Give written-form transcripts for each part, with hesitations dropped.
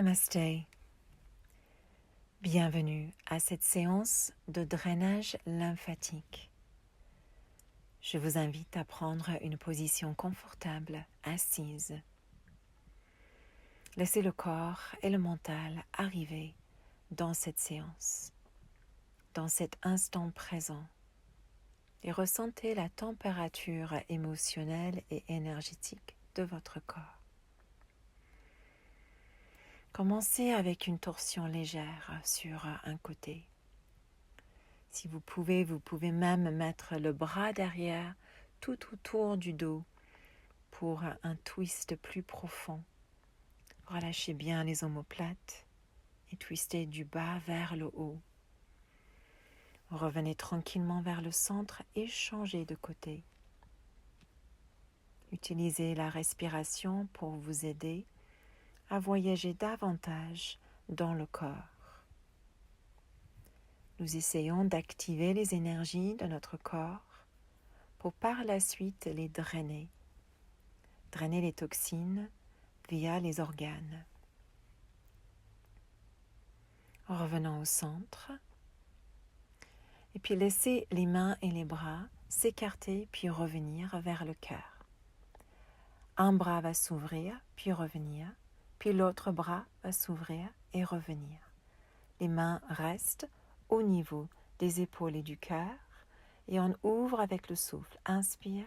Namasté. Bienvenue à cette séance de drainage lymphatique. Je vous invite à prendre une position confortable, assise. Laissez le corps et le mental arriver dans cette séance, dans cet instant présent, et ressentez la température émotionnelle et énergétique de votre corps. Commencez avec une torsion légère sur un côté. Si vous pouvez même mettre le bras derrière tout autour du dos pour un twist plus profond. Relâchez bien les omoplates et twistez du bas vers le haut. Revenez tranquillement vers le centre et changez de côté. Utilisez la respiration pour vous aider à voyager davantage dans le corps. Nous essayons d'activer les énergies de notre corps pour par la suite les drainer les toxines via les organes. Revenons au centre et puis laissez les mains et les bras s'écarter puis revenir vers le cœur. Un bras va s'ouvrir puis revenir, puis l'autre bras va s'ouvrir et revenir. Les mains restent au niveau des épaules et du cœur et on ouvre avec le souffle. Inspire,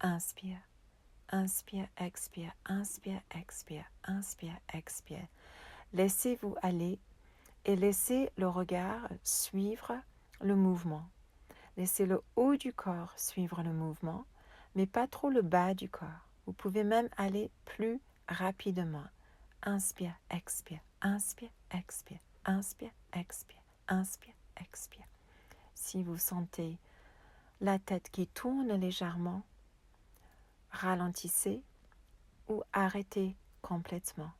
inspire, inspire, expire, inspire, expire, inspire, expire. Laissez-vous aller et laissez le regard suivre le mouvement. Laissez le haut du corps suivre le mouvement, mais pas trop le bas du corps. Vous pouvez même aller plus rapidement. Inspire, expire, inspire, expire, inspire, expire, inspire, expire. Si vous sentez la tête qui tourne légèrement, ralentissez ou arrêtez complètement.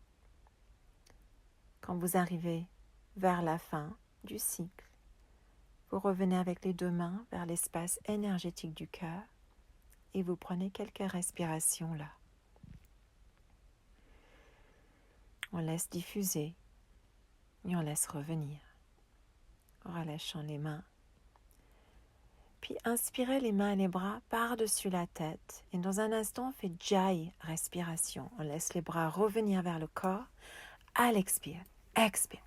Quand vous arrivez vers la fin du cycle, vous revenez avec les deux mains vers l'espace énergétique du cœur et vous prenez quelques respirations là. On laisse diffuser et on laisse revenir, relâchant les mains. Puis inspirez les mains et les bras par-dessus la tête et dans un instant on fait Jai, respiration. On laisse les bras revenir vers le corps. À l'expire, expire,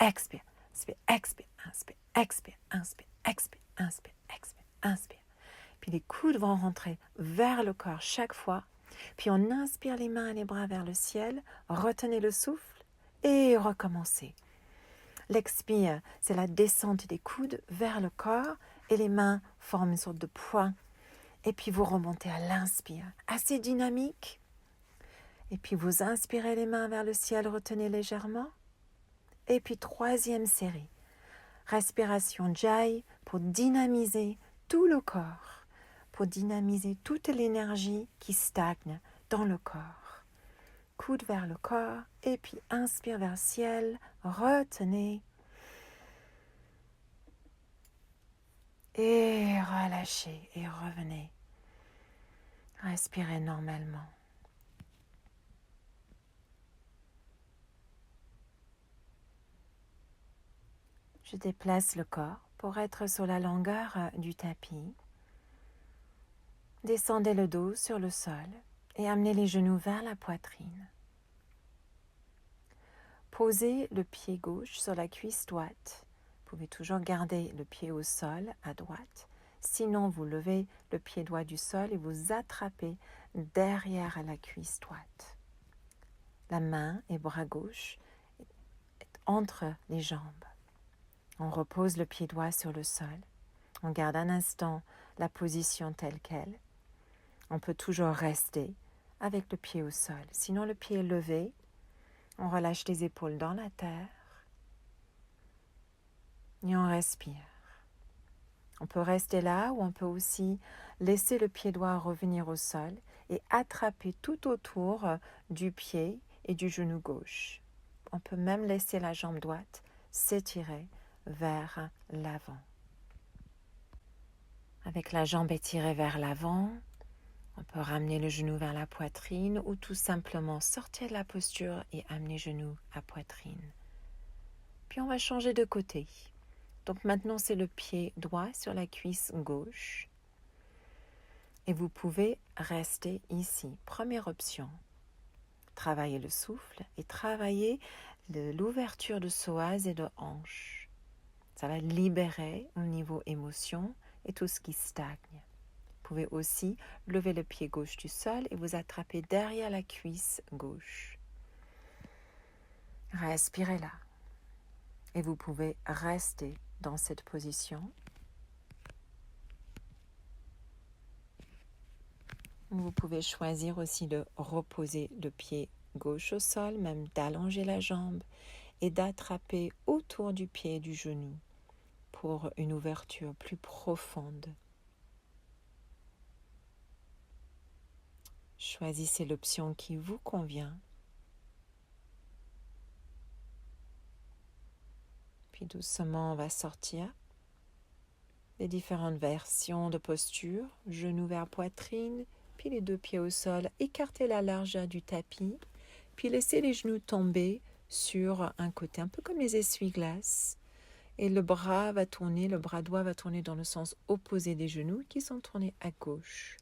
expire, inspire, expire, inspire, expire, inspire, expire, inspire, expire, inspire. Puis les coudes vont rentrer vers le corps chaque fois. Puis on inspire les mains et les bras vers le ciel, retenez le souffle et recommencez. L'expire, c'est la descente des coudes vers le corps et les mains forment une sorte de poing. Et puis vous remontez à l'inspire, assez dynamique. Et puis vous inspirez les mains vers le ciel, retenez légèrement. Et puis troisième série, respiration Jai pour dynamiser tout le corps, pour dynamiser toute l'énergie qui stagne dans le corps. Coude vers le corps et puis inspire vers le ciel, retenez. Et relâchez et revenez. Respirez normalement. Je déplace le corps pour être sur la longueur du tapis. Descendez le dos sur le sol et amenez les genoux vers la poitrine. Posez le pied gauche sur la cuisse droite. Vous pouvez toujours garder le pied au sol à droite. Sinon, vous levez le pied droit du sol et vous attrapez derrière la cuisse droite. La main et bras gauche entre les jambes. On repose le pied droit sur le sol. On garde un instant la position telle qu'elle. On peut toujours rester avec le pied au sol. Sinon, le pied est levé. On relâche les épaules dans la terre. Et on respire. On peut rester là ou on peut aussi laisser le pied droit revenir au sol et attraper tout autour du pied et du genou gauche. On peut même laisser la jambe droite s'étirer vers l'avant. Avec la jambe étirée vers l'avant, On peut ramener le genou vers la poitrine ou tout simplement sortir de la posture et amener genou à poitrine. Puis on va changer de côté. Donc maintenant c'est le pied droit sur la cuisse gauche. Et vous pouvez rester ici. Première option. Travaillez le souffle et travaillez l'ouverture de psoas et de hanche. Ça va libérer au niveau émotion et tout ce qui stagne. Vous pouvez aussi lever le pied gauche du sol et vous attraper derrière la cuisse gauche. Respirez là. Et vous pouvez rester dans cette position. Vous pouvez choisir aussi de reposer le pied gauche au sol, même d'allonger la jambe et d'attraper autour du pied et du genou pour une ouverture plus profonde. Choisissez l'option qui vous convient. Puis doucement, on va sortir les différentes versions de posture, genoux vers poitrine, puis les deux pieds au sol, écartez la largeur du tapis, puis laissez les genoux tomber sur un côté, un peu comme les essuie-glaces. Et le bras droit va tourner dans le sens opposé des genoux qui sont tournés à gauche.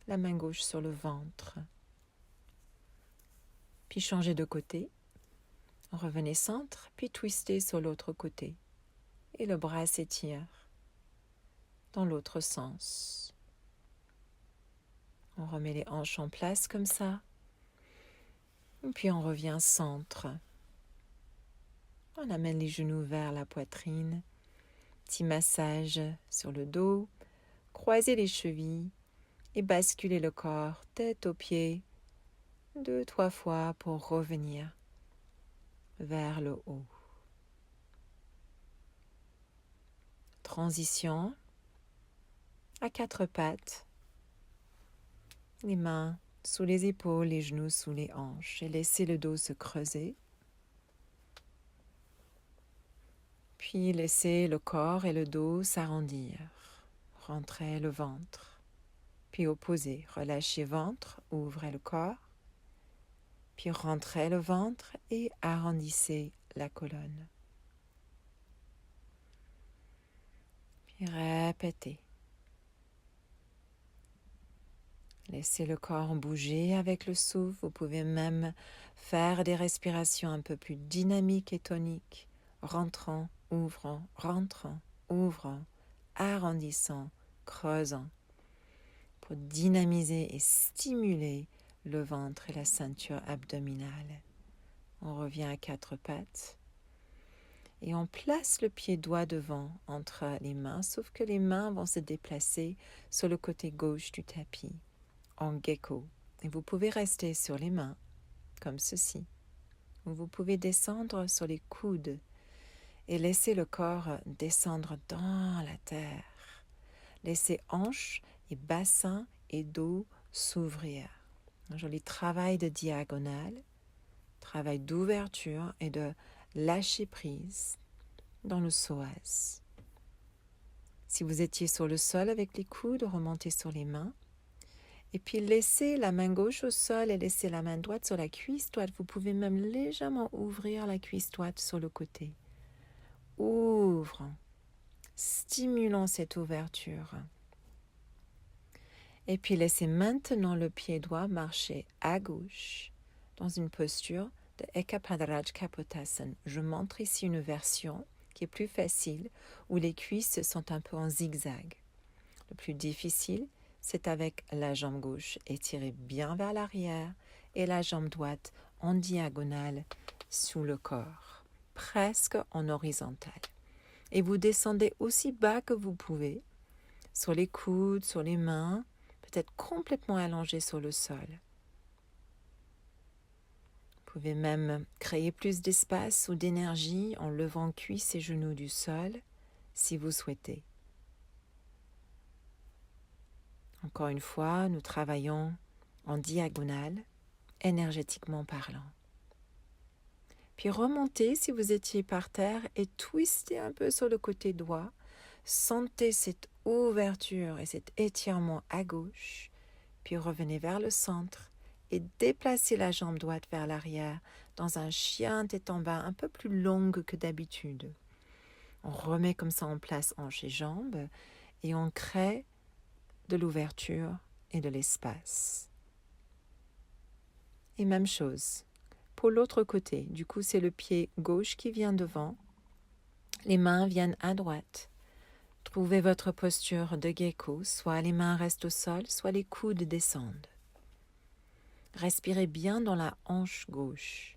La main gauche sur le ventre. Puis changez de côté. Revenez centre, puis twistez sur l'autre côté. Et le bras s'étire dans l'autre sens. On remet les hanches en place comme ça. Et puis on revient centre. On amène les genoux vers la poitrine. Petit massage sur le dos. Croisez les chevilles et basculez le corps tête aux pieds 2-3 fois pour revenir vers le haut. Transition à 4 pattes. Les mains sous les épaules, les genoux sous les hanches. Et laissez le dos se creuser. Puis laissez le corps et le dos s'arrondir. Rentrez le ventre. Puis opposez. Relâchez ventre, ouvrez le corps. Puis rentrez le ventre et arrondissez la colonne. Puis répétez. Laissez le corps bouger avec le souffle. Vous pouvez même faire des respirations un peu plus dynamiques et toniques. Rentrant, ouvrant, rentrant, ouvrant, arrondissant, creusant. Pour dynamiser et stimuler le ventre et la ceinture abdominale. On revient à 4 pattes. Et on place le pied droit devant entre les mains, sauf que les mains vont se déplacer sur le côté gauche du tapis, en gecko. Et vous pouvez rester sur les mains, comme ceci. Ou vous pouvez descendre sur les coudes et laisser le corps descendre dans la terre. Laissez hanches et bassin et dos s'ouvrir. Un joli travail de diagonale, travail d'ouverture et de lâcher prise dans le psoas. Si vous étiez sur le sol avec les coudes, remontez sur les mains. Et puis laissez la main gauche au sol et laissez la main droite sur la cuisse droite. Vous pouvez même légèrement ouvrir la cuisse droite sur le côté. Ouvrons, stimulons cette ouverture. Et puis laissez maintenant le pied droit marcher à gauche dans une posture de Eka Padaraj Kapotasana. Je montre ici une version qui est plus facile où les cuisses sont un peu en zigzag. Le plus difficile, c'est avec la jambe gauche étirée bien vers l'arrière et la jambe droite en diagonale sous le corps, presque en horizontale. Et vous descendez aussi bas que vous pouvez, sur les coudes, sur les mains, peut-être complètement allongé sur le sol. Vous pouvez même créer plus d'espace ou d'énergie en levant cuisses et genoux du sol, si vous souhaitez. Encore une fois, nous travaillons en diagonale, énergétiquement parlant. Puis remontez si vous étiez par terre et twistez un peu sur le côté droit. Sentez cette ouverture et cet étirement à gauche. puis revenez vers le centre et déplacez la jambe droite vers l'arrière dans un chien tête en bas un peu plus longue que d'habitude. On remet comme ça en place hanches et jambes et on crée de l'ouverture et de l'espace. Et même chose pour l'autre côté. Du coup, c'est le pied gauche qui vient devant. Les mains viennent à droite. Trouvez votre posture de gecko, soit les mains restent au sol, soit les coudes descendent. Respirez bien dans la hanche gauche.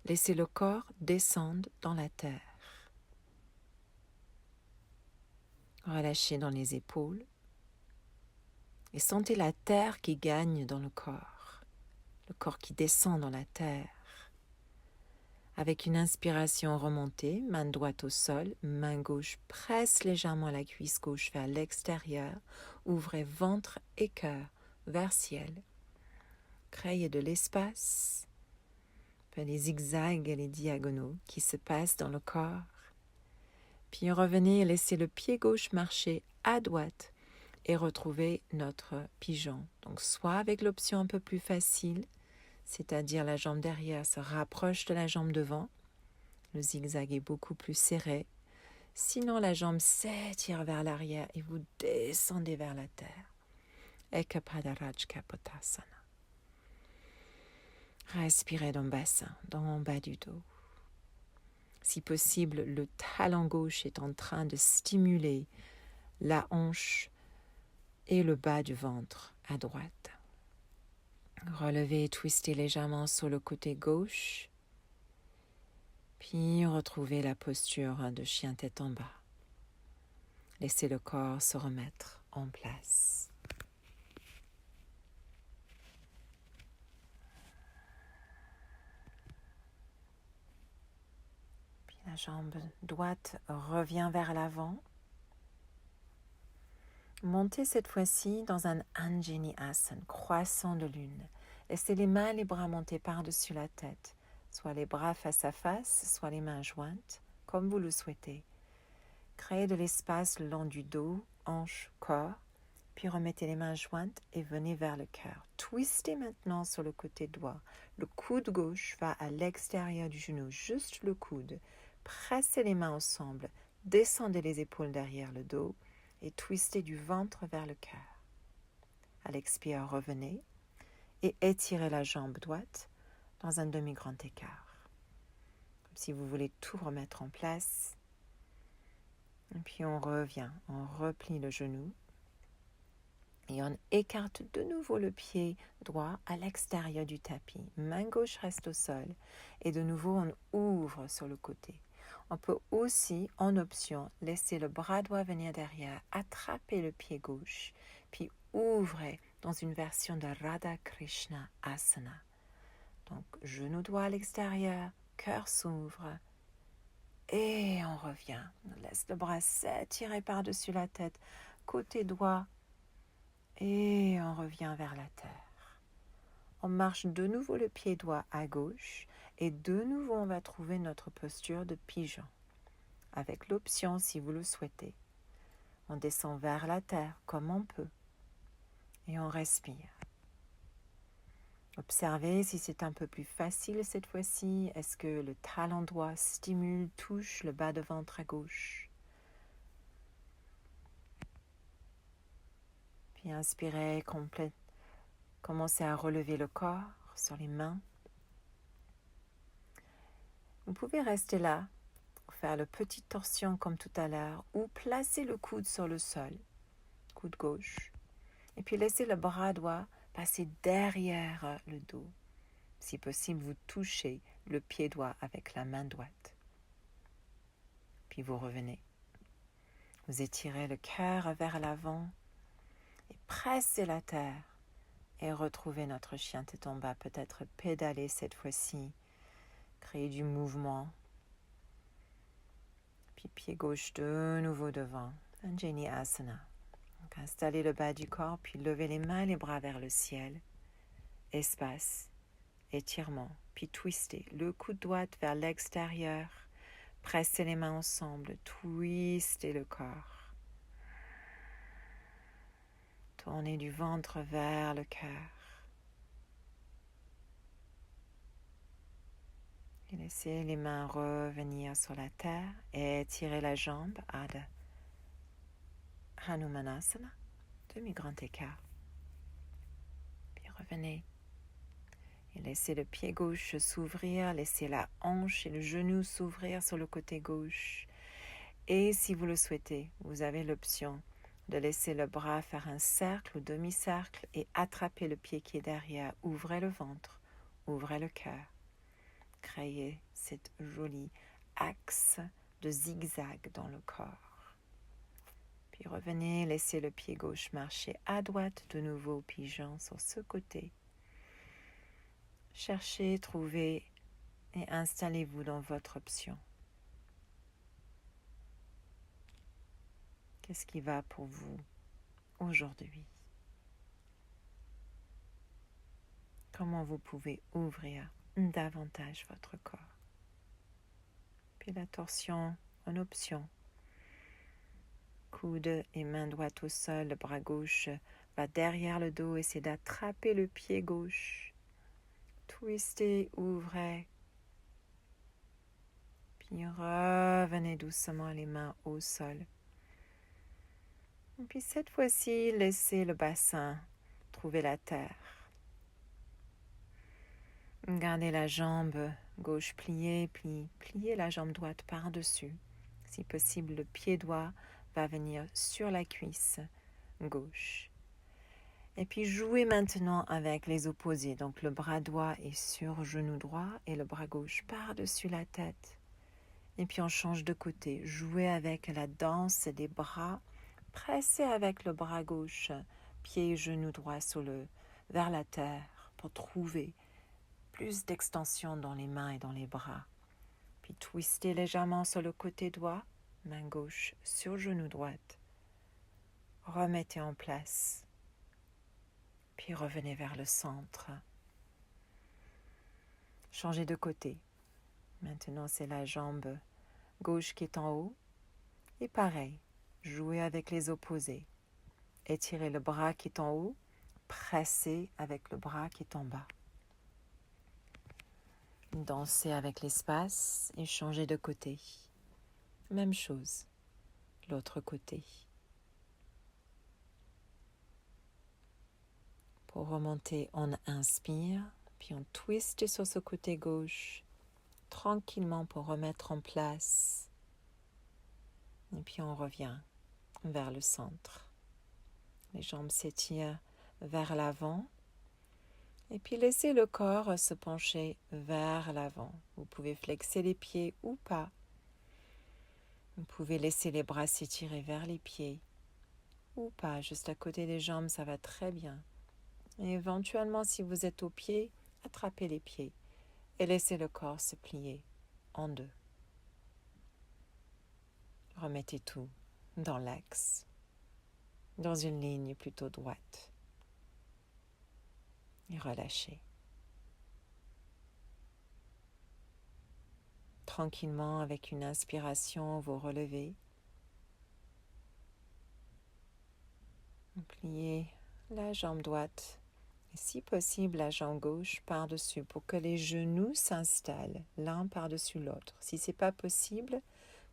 Laissez le corps descendre dans la terre. Relâchez dans les épaules et sentez la terre qui gagne dans le corps qui descend dans la terre. Avec une inspiration remontée, main droite au sol, main gauche presse légèrement la cuisse gauche vers l'extérieur, ouvrez ventre et cœur vers ciel. Créez de l'espace, les zigzags et les diagonaux qui se passent dans le corps. Puis revenez et laissez le pied gauche marcher à droite et retrouvez notre pigeon. Donc soit avec l'option un peu plus facile, c'est-à-dire la jambe derrière se rapproche de la jambe devant, le zigzag est beaucoup plus serré. Sinon, la jambe s'étire vers l'arrière et vous descendez vers la terre. Eka Padarajka Pottasana. Respirez dans le bassin, dans le bas du dos. Si possible, le talon gauche est en train de stimuler la hanche et le bas du ventre à droite. Relevez et twistez légèrement sur le côté gauche, puis retrouvez la posture de chien tête en bas. Laissez le corps se remettre en place. Puis la jambe droite revient vers l'avant. Montez cette fois-ci dans un Anjani Asana, croissant de lune. Laissez les mains et les bras monter par-dessus la tête, soit les bras face à face, soit les mains jointes, comme vous le souhaitez. Créez de l'espace le long du dos, hanche, corps, puis remettez les mains jointes et venez vers le cœur. Twistez maintenant sur le côté droit. Le coude gauche va à l'extérieur du genou, juste le coude. Pressez les mains ensemble, descendez les épaules derrière le dos, et twistez du ventre vers le cœur. À l'expire, revenez et étirez la jambe droite dans un demi-grand écart. Comme si vous voulez tout remettre en place. Et puis on revient, on replie le genou et on écarte de nouveau le pied droit à l'extérieur du tapis. Main gauche reste au sol et de nouveau on ouvre sur le côté. On peut aussi, en option, laisser le bras droit venir derrière, attraper le pied gauche, puis ouvrez dans une version de Radha Krishna Asana. Donc, genou droit à l'extérieur, cœur s'ouvre, et on revient. On laisse le bras s'étirer par-dessus la tête, côté droit, et on revient vers la terre. On marche de nouveau le pied droit à gauche, et de nouveau, on va trouver notre posture de pigeon. Avec l'option, si vous le souhaitez, on descend vers la terre comme on peut. Et on respire. Observez si c'est un peu plus facile cette fois-ci. Est-ce que le talon droit stimule, touche le bas de ventre à gauche? Puis inspirez, commencez à relever le corps sur les mains. Vous pouvez rester là, faire le petit torsion comme tout à l'heure, ou placer le coude sur le sol, coude gauche, et puis laissez le bras droit passer derrière le dos. Si possible, vous touchez le pied droit avec la main droite. Puis vous revenez. Vous étirez le cœur vers l'avant et pressez la terre et retrouvez notre chien tête en bas. Peut-être pédaler cette fois-ci, créer du mouvement. Puis pied gauche de nouveau devant, Anjani Asana. Donc installez le bas du corps, puis levez les mains et les bras vers le ciel. Espace, étirement, puis twistez le coude droit vers l'extérieur. Pressez les mains ensemble, twistez le corps. Tournez du ventre vers le cœur. Et laissez les mains revenir sur la terre et étirez la jambe, Adha Hanumanasana, demi-grand écart. Puis revenez et laissez le pied gauche s'ouvrir, laissez la hanche et le genou s'ouvrir sur le côté gauche. Et si vous le souhaitez, vous avez l'option de laisser le bras faire un cercle ou demi-cercle et attraper le pied qui est derrière. Ouvrez le ventre, ouvrez le cœur. Créez cette jolie axe de zigzag dans le corps. Puis revenez, laissez le pied gauche marcher à droite de nouveau, pigeon sur ce côté. Cherchez, trouvez et installez-vous dans votre option. Qu'est-ce qui va pour vous aujourd'hui? Comment vous pouvez ouvrir davantage votre corps? Puis la torsion en option. Coude et main droite au sol, le bras gauche va derrière le dos, essayez d'attraper le pied gauche. Twistez, ouvrez. Puis revenez doucement les mains au sol. Et puis cette fois-ci, laissez le bassin trouver la terre. Gardez la jambe gauche pliée, puis pliez la jambe droite par-dessus. Si possible, le pied droit va venir sur la cuisse gauche. Et puis jouez maintenant avec les opposés. Donc le bras droit est sur genou droit et le bras gauche par-dessus la tête. Et puis on change de côté. Jouez avec la danse des bras. Pressez avec le bras gauche, pied et genou droit vers la terre pour trouver plus d'extension dans les mains et dans les bras. Puis twistez légèrement sur le côté droit, main gauche sur genou droite. Remettez en place. Puis revenez vers le centre. Changez de côté. Maintenant, c'est la jambe gauche qui est en haut. Et pareil, jouez avec les opposés. Étirez le bras qui est en haut, pressez avec le bras qui est en bas. Dansez avec l'espace et changez de côté. Même chose, l'autre côté. Pour remonter, on inspire, puis on twiste sur ce côté gauche, tranquillement pour remettre en place. Et puis on revient vers le centre. Les jambes s'étirent vers l'avant. Et puis laissez le corps se pencher vers l'avant. Vous pouvez flexer les pieds ou pas. Vous pouvez laisser les bras s'étirer vers les pieds ou pas. Juste à côté des jambes, ça va très bien. Et éventuellement, si vous êtes au pied, attrapez les pieds et laissez le corps se plier en deux. Remettez tout dans l'axe, dans une ligne plutôt droite. Et relâchez. Tranquillement, avec une inspiration, vous relevez. Pliez la jambe droite et si possible la jambe gauche par-dessus pour que les genoux s'installent l'un par-dessus l'autre. Si ce n'est pas possible,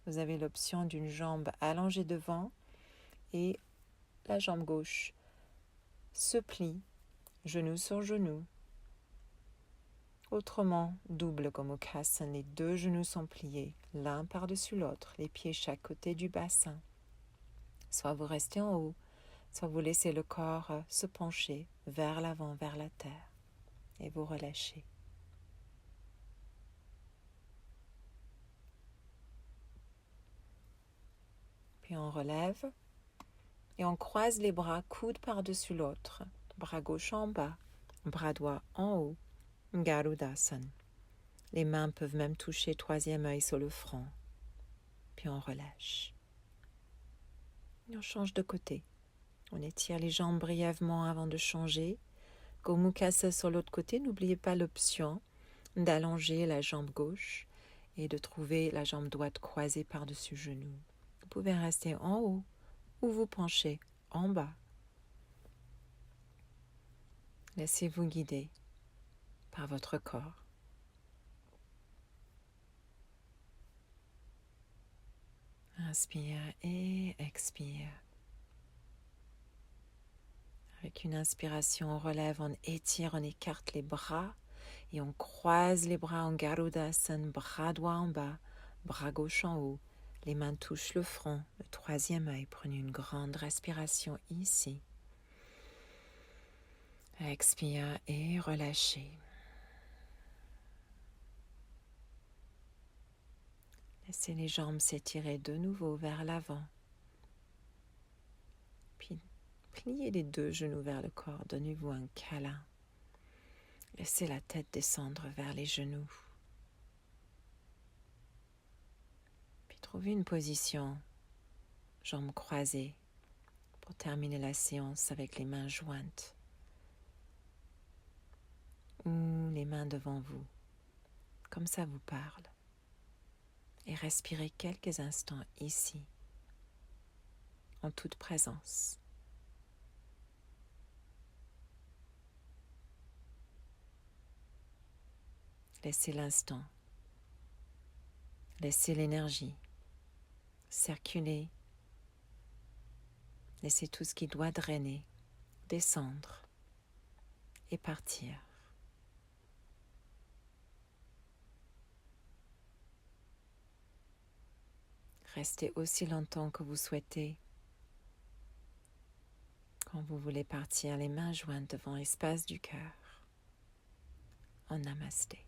vous avez l'option d'une jambe allongée devant et la jambe gauche se plie, genou sur genou. Autrement, double Gomukhasana, les deux genoux sont pliés, l'un par-dessus l'autre, les pieds chaque côté du bassin. Soit vous restez en haut, soit vous laissez le corps se pencher vers l'avant, vers la terre, et vous relâchez. Puis on relève et on croise les bras, coude par-dessus l'autre, bras gauche en bas, bras droit en haut, Garudasana. Les mains peuvent même toucher troisième œil sur le front. Puis on relâche. Et on change de côté. On étire les jambes brièvement avant de changer. Gomukhasana sur l'autre côté. N'oubliez pas l'option d'allonger la jambe gauche et de trouver la jambe droite croisée par-dessus genou. Vous pouvez rester en haut ou vous pencher en bas. Laissez-vous guider par votre corps. Inspire et expire. Avec une inspiration, on relève, on étire, on écarte les bras et on croise les bras en Garudasana, bras droit en bas, bras gauche en haut. Les mains touchent le front, le troisième œil. Prenez une grande respiration ici. Expire et relâchez. Laissez les jambes s'étirer de nouveau vers l'avant. Puis pliez les deux genoux vers le corps. Donnez-vous un câlin. Laissez la tête descendre vers les genoux. Puis trouvez une position, jambes croisées, pour terminer la séance avec les mains jointes ou les mains devant vous, comme ça vous parle. Et respirez quelques instants ici, en toute présence. Laissez l'instant, laissez l'énergie circuler, laissez tout ce qui doit drainer, descendre et partir. Restez aussi longtemps que vous souhaitez. Quand vous voulez partir, les mains jointes devant l'espace du cœur. En Namasté.